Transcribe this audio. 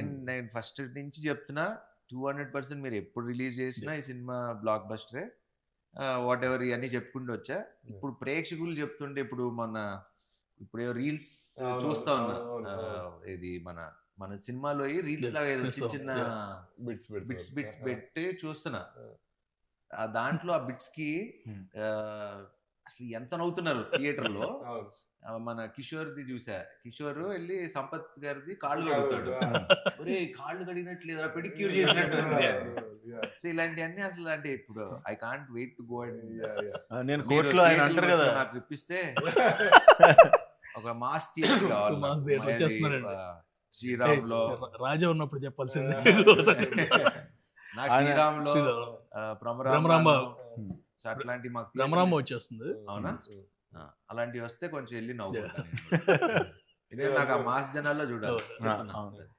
And నేను first నుంచి చెప్తున్నా 200% మీరు ఎప్పుడు రిలీజ్ చేసినా ఈ సినిమా బ్లాక్ బస్టరే. వాట్ ఎవర్ ఇవన్నీ చెప్పుకుంటూ వచ్చా. ఇప్పుడు ప్రేక్షకులు చెప్తుంటే ఇప్పుడు రీల్స్ చూస్తా ఉన్నా. ఇది మన సినిమాలో రీల్స్ లాగా ఏదో చిన్న బిట్స్ పెట్టి చూస్తున్నా. దాంట్లో ఆ బిట్స్ కి అసలు ఎంత నవ్వుతున్నారు థియేటర్ లో. మన కిషోర్ది చూసా. కిషోర్ వెళ్ళి సంపత్ గారిది కాళ్ళు కడుగుతాడు. ఒరే కాళ్ళు కడిగినట్లేదా, పెడిక్యూర్ చేసినట్టు. సో ఇలాంటివన్నీ అసలు అంటే ఇప్పుడు I can't wait to go and నేను కోర్టులో ఆయన అంటారు కదా, నాకు ఇప్పిస్తే ఒక మాస్ థియేటర్ కావాలి. శ్రీరామ్ లో రాజా ఉన్నప్పుడు చెప్పాల్సింది. నాకు శ్రీరామ్ లో భ్రమరాంబ అట్లాంటి మాకు భ్రమరాంబ వచ్చేస్తుంది. అవునా? అలాంటివి వస్తే కొంచెం వెళ్ళి నవ్వుకుంటాను. నాకు ఆ మాస్ జనాల్లో చూడాలి.